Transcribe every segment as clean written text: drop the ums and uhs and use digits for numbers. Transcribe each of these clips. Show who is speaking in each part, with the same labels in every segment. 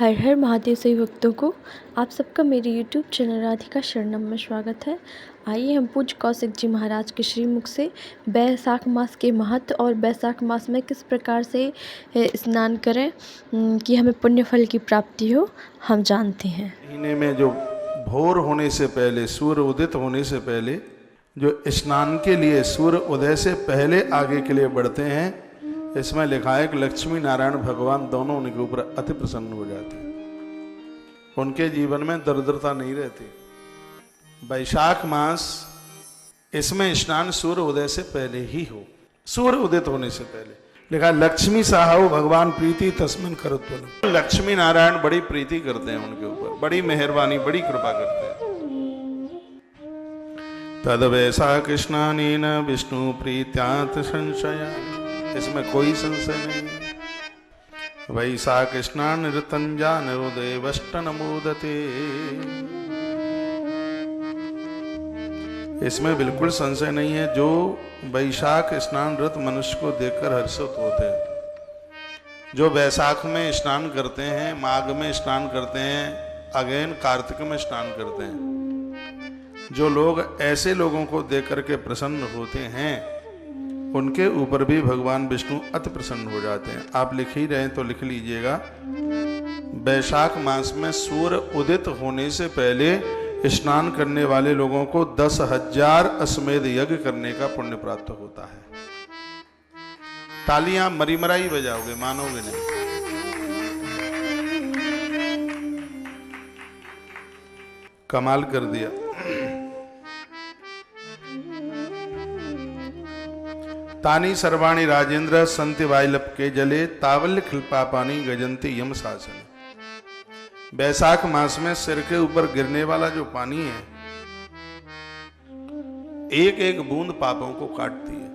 Speaker 1: हर हर महादेव सभी भक्तों को आप सबका मेरे YouTube चैनल राधिका शरणम में स्वागत है। आइए हम पूज्य कौशिक जी महाराज के श्रीमुख से बैसाख मास के महत्व और बैसाख मास में किस प्रकार से स्नान करें कि हमें पुण्य फल की प्राप्ति हो, हम जानते हैं।
Speaker 2: महीने में जो भोर होने से पहले, सूर्य उदित होने से पहले जो स्नान के लिए सूर्य उदय से पहले आगे के लिए बढ़ते हैं, इसमें लिखा है कि लक्ष्मी नारायण भगवान दोनों उनके ऊपर अति प्रसन्न हो जाते हैं। उनके जीवन में दरिद्रता नहीं रहती। वैशाख मास, इसमें स्नान सूर्य उदय से पहले ही हो, सूर्य उदित होने से पहले। लिखा लक्ष्मी साहु भगवान प्रीति तस्मिन करोत्वल। लक्ष्मी नारायण बड़ी प्रीति करते हैं उनके ऊपर, बड़ी मेहरबानी, बड़ी कृपा करते हैं। तद वैशाख स्नानेन विष्णु प्रीत्यात् संशया, इसमें कोई संशय नहीं है। वैशाख स्नान ऋतंजान उदय वष्टन मोदते, इसमें बिल्कुल संशय नहीं है। जो वैशाख स्नान रत मनुष्य को देखकर हर्षित होते हैं, जो वैशाख में स्नान करते हैं, माघ में स्नान करते हैं, अगेन कार्तिक में स्नान करते हैं, जो लोग ऐसे लोगों को देख करके प्रसन्न होते हैं, उनके ऊपर भी भगवान विष्णु अति प्रसन्न हो जाते हैं। आप लिख ही रहे हैं तो लिख लीजिएगा। वैशाख मास में सूर्य उदित होने से पहले स्नान करने वाले लोगों को 10,000 अश्वमेध यज्ञ करने का पुण्य प्राप्त होता है। तालियां मरीमरा ही बजाओगे, मानोगे नहीं। कमाल कर दिया। तानी सर्वाणी राजेंद्र संति वाइलप के जले तावल्य खिलपापानी गजंती यम शासन। वैशाख मास में सिर के ऊपर गिरने वाला जो पानी है, एक एक बूंद पापों को काटती है।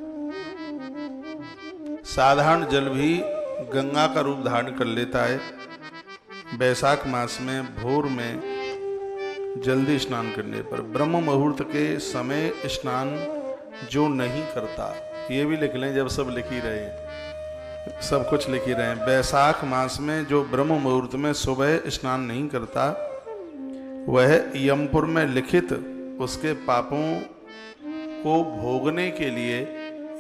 Speaker 2: साधारण जल भी गंगा का रूप धारण कर लेता है। वैशाख मास में भोर में जल्दी स्नान करने पर, ब्रह्म मुहूर्त के समय स्नान जो नहीं करता, ये भी लिख लें, जब सब लिख ही रहे हैं, सब कुछ लिख ही रहे हैं। वैशाख मास में जो ब्रह्म मुहूर्त में सुबह स्नान नहीं करता, वह यमपुर में लिखित उसके पापों को भोगने के लिए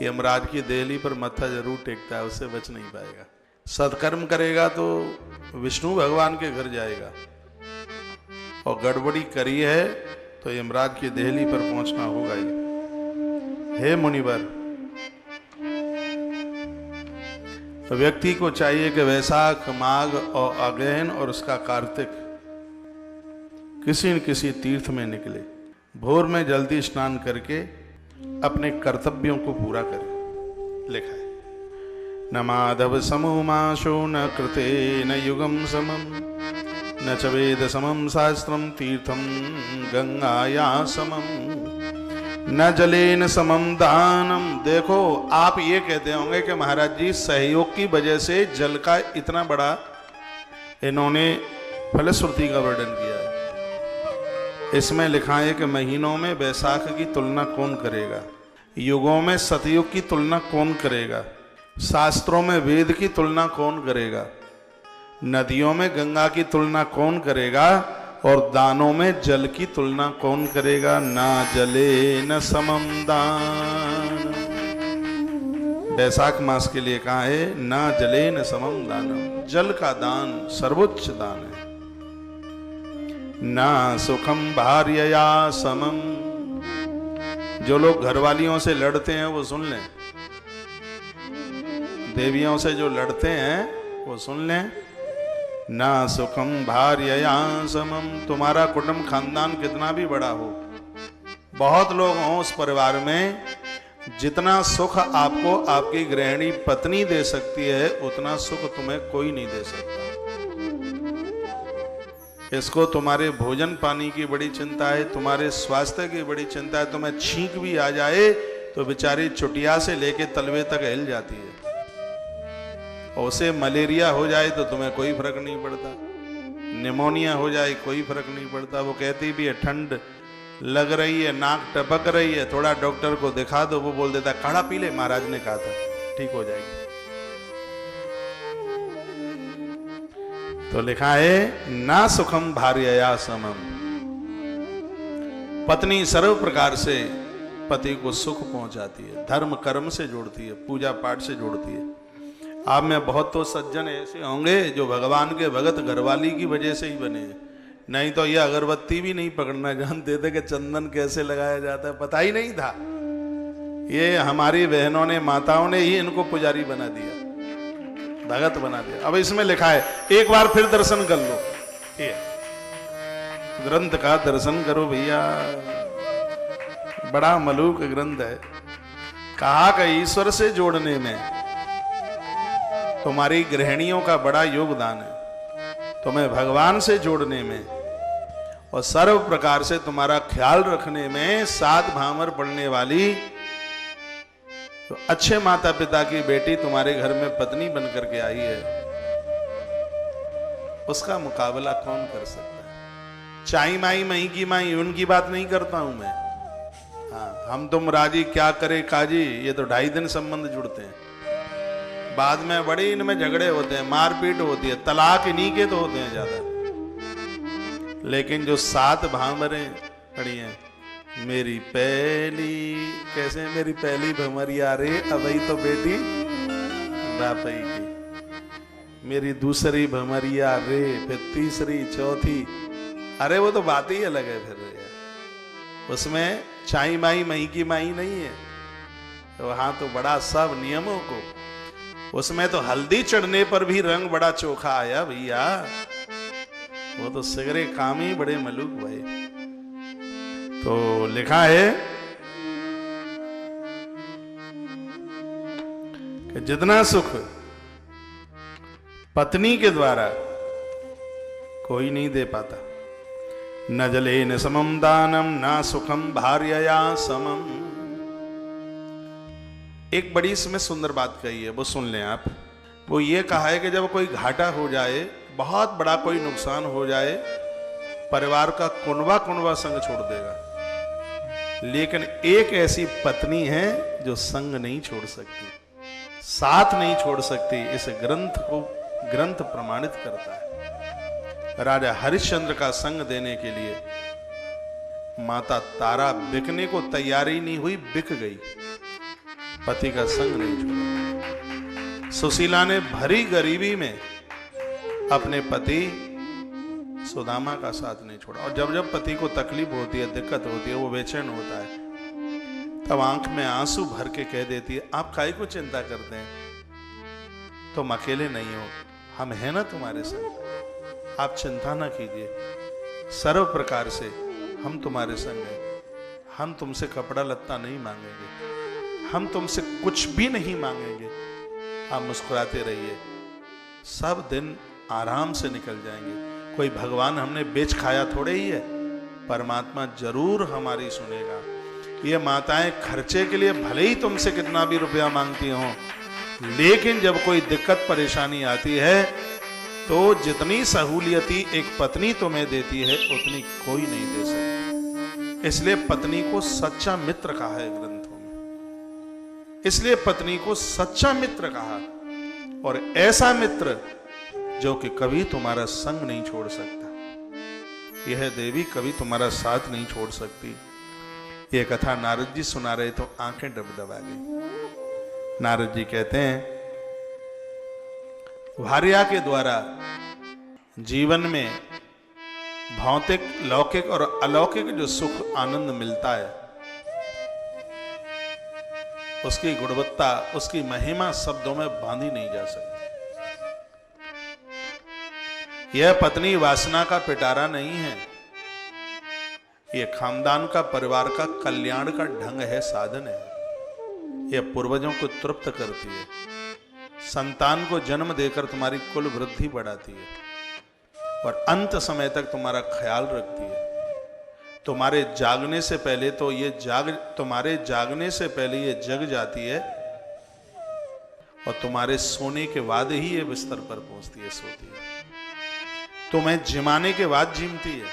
Speaker 2: यमराज की देहली पर मत्था जरूर टेकता है, उससे बच नहीं पाएगा। सत्कर्म करेगा तो विष्णु भगवान के घर जाएगा, और गड़बड़ी करी है तो यमराज की देहली पर पहुंचना होगा ही। हे मुनिवर, व्यक्ति को चाहिए कि वैशाख, माघ और अगहन और उसका कार्तिक किसी न किसी तीर्थ में निकले, भोर में जल्दी स्नान करके अपने कर्तव्यों को पूरा करे। लिखा है न माधव समो माशो न कृते न युगम समम न च वेद समम शास्त्रम तीर्थम गंगाया समम न जलेन समम दानम। देखो, आप ये कहते होंगे कि महाराज जी सहयोग की वजह से जल का इतना बड़ा इन्होंने फलश्रुति का वर्णन किया है। इसमें लिखा है कि महीनों में वैशाख की तुलना कौन करेगा, युगों में सतयुग की तुलना कौन करेगा, शास्त्रों में वेद की तुलना कौन करेगा, नदियों में गंगा की तुलना कौन करेगा, और दानों में जल की तुलना कौन करेगा। ना जले न समम दान। वैशाख मास के लिए कहा है ना जले न समम दानम, जल का दान सर्वोच्च दान है। ना सुखम भार्यया समम, जो लोग घरवालियों से लड़ते हैं वो सुन लें, देवियों से जो लड़ते हैं वो सुन लें। ना सुखम भार्यया समम, तुम्हारा कुटुंब खानदान कितना भी बड़ा हो, बहुत लोग हों उस परिवार में, जितना सुख आपको आपकी गृहिणी पत्नी दे सकती है, उतना सुख तुम्हें कोई नहीं दे सकता। इसको तुम्हारे भोजन पानी की बड़ी चिंता है, तुम्हारे स्वास्थ्य की बड़ी चिंता है। तुम्हें छींक भी आ जाए तो बेचारी चुटिया से लेके तलवे तक हिल जाती है, और उसे मलेरिया हो जाए तो तुम्हें कोई फर्क नहीं पड़ता, निमोनिया हो जाए कोई फर्क नहीं पड़ता। वो कहती भी है ठंड लग रही है, नाक टपक रही है, थोड़ा डॉक्टर को दिखा दो, वो बोल देता काढ़ा पी ले, महाराज ने कहा था, ठीक हो जाएगी। तो लिखा है ना सुखम भार्यया समम। पत्नी सर्व प्रकार से पति को सुख पहुंचाती है, धर्म कर्म से जोड़ती है, पूजा पाठ से जोड़ती है। आप में बहुत तो सज्जन ऐसे होंगे जो भगवान के भगत घरवाली की वजह से ही बने हैं, नहीं तो ये अगरबत्ती भी नहीं पकड़ना जानते थे कि चंदन कैसे लगाया जाता है, पता ही नहीं था। ये हमारी बहनों ने, माताओं ने ही इनको पुजारी बना दिया, भगत बना दिया। अब इसमें लिखा है, एक बार फिर दर्शन कर लो, ये ग्रंथ का दर्शन करो भैया, बड़ा मलूक ग्रंथ है। कहा कि ईश्वर से जोड़ने में तुम्हारी गृहिणियों का बड़ा योगदान है, तुम्हें भगवान से जोड़ने में और सर्व प्रकार से तुम्हारा ख्याल रखने में। 7 भामर पढ़ने वाली तो अच्छे माता पिता की बेटी तुम्हारे घर में पत्नी बनकर के आई है, उसका मुकाबला कौन कर सकता है? चाई माई मई की माई, उनकी बात नहीं करता हूं मैं। हाँ, हम तुम राजी क्या करे काजी, ये तो 2.5 दिन संबंध जुड़ते हैं, बाद में बड़े इनमें झगड़े होते हैं, मारपीट होती है, तलाक इन्हीं के तो होते हैं ज्यादा। लेकिन जो 7 भामरें पड़ी हैं, मेरी पहली, कैसे मेरी पहली भमरिया रे अबई तो बेटी बापई की, मेरी दूसरी भमरिया रे, फिर तीसरी, चौथी, अरे वो तो बात ही अलग है। फिर उसमें चाई माई मई की माई नहीं है, वहां तो बड़ा सब नियमों को, उसमें तो हल्दी चढ़ने पर भी रंग बड़ा चोखा आया भैया, वो तो सिगरे काम ही बड़े मलूक भाई। तो लिखा है कि जितना सुख पत्नी के द्वारा कोई नहीं दे पाता, न जले न समम दानम ना सुखम भार्यया समम। एक बड़ी इसमें सुंदर बात कही है, वो सुन लें आप। वो ये कहा है कि जब कोई घाटा हो जाए, बहुत बड़ा कोई नुकसान हो जाए, परिवार का कुनबा संग छोड़ देगा, लेकिन एक ऐसी पत्नी है जो संग नहीं छोड़ सकती, साथ नहीं छोड़ सकती। इस ग्रंथ प्रमाणित करता है। राजा हरिश्चंद्र का संग देने के लिए माता तारा बिकने को तैयारी नहीं हुई, बिक गई, पति का संग नहीं छोड़ा। सुशीला ने भरी गरीबी में अपने पति सुदामा का साथ नहीं छोड़ा, और जब जब पति को तकलीफ होती है, दिक्कत होती है, वो बेचैन होता है, तब आंख में आंसू भर के कह देती है, आप काहे को चिंता करते हैं, तुम अकेले नहीं हो, हम हैं ना तुम्हारे संग, आप चिंता ना कीजिए, सर्व प्रकार से हम तुम्हारे संग हैं, हम तुमसे कपड़ा लत्ता नहीं मांगेंगे, हम तुमसे कुछ भी नहीं मांगेंगे, आप मुस्कुराते रहिए, सब दिन आराम से निकल जाएंगे। कोई भगवान हमने बेच खाया थोड़े ही है, परमात्मा जरूर हमारी सुनेगा। ये माताएं खर्चे के लिए भले ही तुमसे कितना भी रुपया मांगती हो, लेकिन जब कोई दिक्कत परेशानी आती है तो जितनी सहूलियती एक पत्नी तुम्हें देती है उतनी कोई नहीं दे सकती। इसलिए पत्नी को सच्चा मित्र कहा है ग्रंथों में, इसलिए पत्नी को सच्चा मित्र कहा, और ऐसा मित्र जो कि कभी तुम्हारा संग नहीं छोड़ सकता। यह देवी कभी तुम्हारा साथ नहीं छोड़ सकती। यह कथा नारद जी सुना रहे तो आंखें डबडबा गई। नारद जी कहते हैं, भार्या के द्वारा जीवन में भौतिक, लौकिक और अलौकिक जो सुख आनंद मिलता है, उसकी गुणवत्ता, उसकी महिमा शब्दों में बांधी नहीं जा सकती। यह पत्नी वासना का पिटारा नहीं है, यह खानदान का, परिवार का कल्याण का ढंग है, साधन है। यह पूर्वजों को तृप्त करती है, संतान को जन्म देकर तुम्हारी कुल वृद्धि बढ़ाती है, और अंत समय तक तुम्हारा ख्याल रखती है। तुम्हारे जागने से पहले तो ये तुम्हारे जागने से पहले ये जग जाती है, और तुम्हारे सोने के बाद ही ये बिस्तर पर पहुंचती है, सोती है। तुम्हें जिमाने के बाद जिमती है।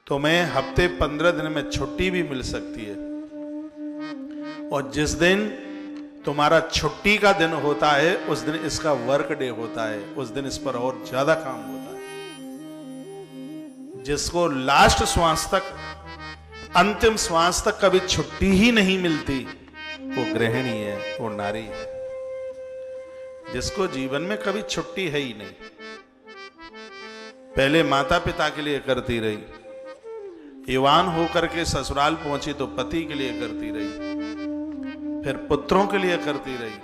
Speaker 2: तुम्हें हफ्ते 15 दिन में छुट्टी भी मिल सकती है, और जिस दिन तुम्हारा छुट्टी का दिन होता है, उस दिन इसका वर्क डे होता है, उस दिन इस पर और ज्यादा काम होता है। जिसको लास्ट श्वास तक, अंतिम श्वास तक कभी छुट्टी ही नहीं मिलती, वो गृहिणी है, वो नारी है। जिसको जीवन में कभी छुट्टी है ही नहीं, पहले माता पिता के लिए करती रही, युवान होकर के ससुराल पहुंची तो पति के लिए करती रही, फिर पुत्रों के लिए करती रही,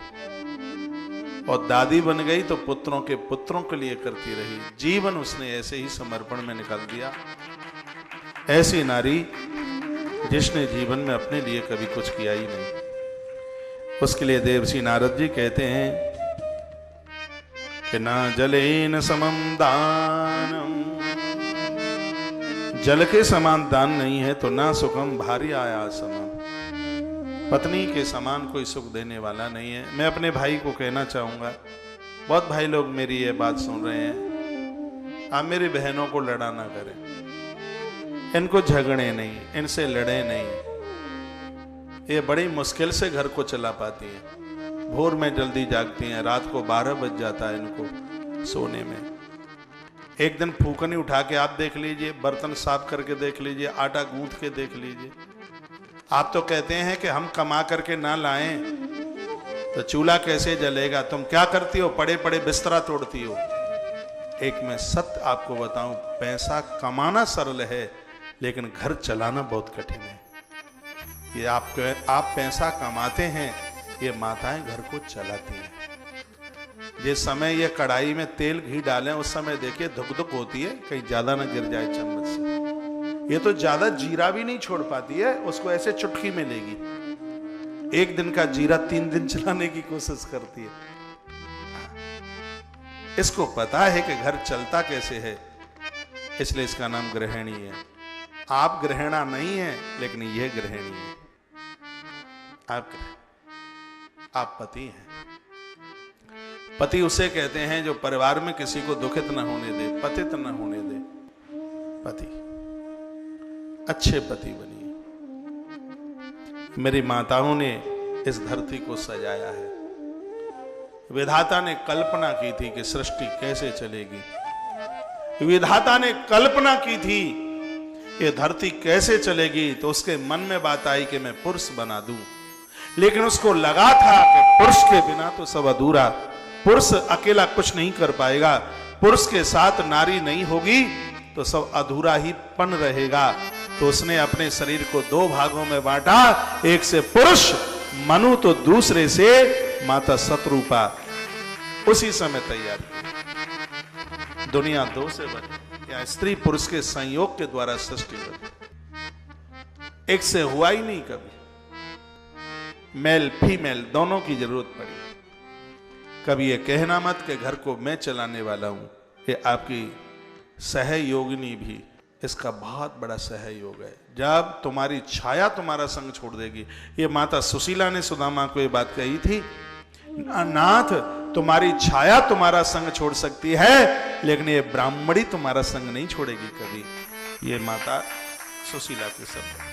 Speaker 2: और दादी बन गई तो पुत्रों के पुत्रों के लिए करती रही। जीवन उसने ऐसे ही समर्पण में निकाल दिया। ऐसी नारी जिसने जीवन में अपने लिए कभी कुछ किया ही नहीं। उसके लिए देवर्षि नारद जी कहते हैं कि ना जलेन समम दानम, जल के समान दान नहीं है तो ना सुखम भारी आया समम, पत्नी के समान कोई सुख देने वाला नहीं है। मैं अपने भाई को कहना चाहूंगा, बहुत भाई लोग मेरी ये बात सुन रहे हैं, आप मेरी बहनों को लड़ा ना करें, इनको झगड़े नहीं, इनसे लड़े नहीं, ये बड़ी मुश्किल से घर को चला पाती हैं, भोर में जल्दी जागती हैं, रात को 12 बज जाता है इनको सोने में। एक दिन फूकनी उठा के आप देख लीजिए, बर्तन साफ करके देख लीजिए, आटा गूंथ के देख लीजिए। आप तो कहते हैं कि हम कमा करके ना लाएं तो चूल्हा कैसे जलेगा, तुम क्या करती हो, पड़े पड़े बिस्तरा तोड़ती हो। एक मैं सत्य आपको बताऊं, पैसा कमाना सरल है लेकिन घर चलाना बहुत कठिन है। ये आप पैसा कमाते हैं, ये माताएं घर को चलाती हैं। जिस समय ये कढ़ाई में तेल घी डालें उस समय देखिए धुक धुक होती है, कहीं ज्यादा ना गिर जाए चम्मच से। ये तो ज्यादा जीरा भी नहीं छोड़ पाती है, उसको ऐसे चुटकी में लेगी। एक दिन का जीरा 3 दिन चलाने की कोशिश करती है। इसको पता है कि घर चलता कैसे है, इसलिए इसका नाम गृहिणी है। आप गृहिणा नहीं है लेकिन यह गृहिणी है। आप पति हैं। पति उसे कहते हैं जो परिवार में किसी को दुखित न होने दे, पतित न होने दे। पति, अच्छे पति बनिए। मेरी माताओं ने इस धरती को सजाया है। विधाता ने कल्पना की थी कि सृष्टि कैसे चलेगी, विधाता ने कल्पना की थी ये धरती कैसे चलेगी, तो उसके मन में बात आई कि मैं पुरुष बना दूं। लेकिन उसको लगा था कि पुरुष के बिना तो सब अधूरा, पुरुष अकेला कुछ नहीं कर पाएगा, पुरुष के साथ नारी नहीं होगी तो सब अधूरा ही पन रहेगा। तो उसने अपने शरीर को 2 भागों में बांटा, एक से पुरुष मनु तो दूसरे से माता शत्रुपा। उसी समय तैयार दुनिया 2 से बनी, या स्त्री पुरुष के संयोग के द्वारा सृष्टि बनी, एक से हुआ ही नहीं कभी। मेल फीमेल दोनों की जरूरत पड़ी। कभी ये कहना मत कि घर को मैं चलाने वाला हूं, ये आपकी सहयोगिनी भी इसका बहुत बड़ा सहयोग है। जब तुम्हारी छाया तुम्हारा संग छोड़ देगी, ये माता सुशीला ने सुदामा को ये बात कही थी, नाथ तुम्हारी छाया तुम्हारा संग छोड़ सकती है लेकिन ये ब्राह्मणी तुम्हारा संग नहीं छोड़ेगी कभी। ये माता सुशीला के शब्द।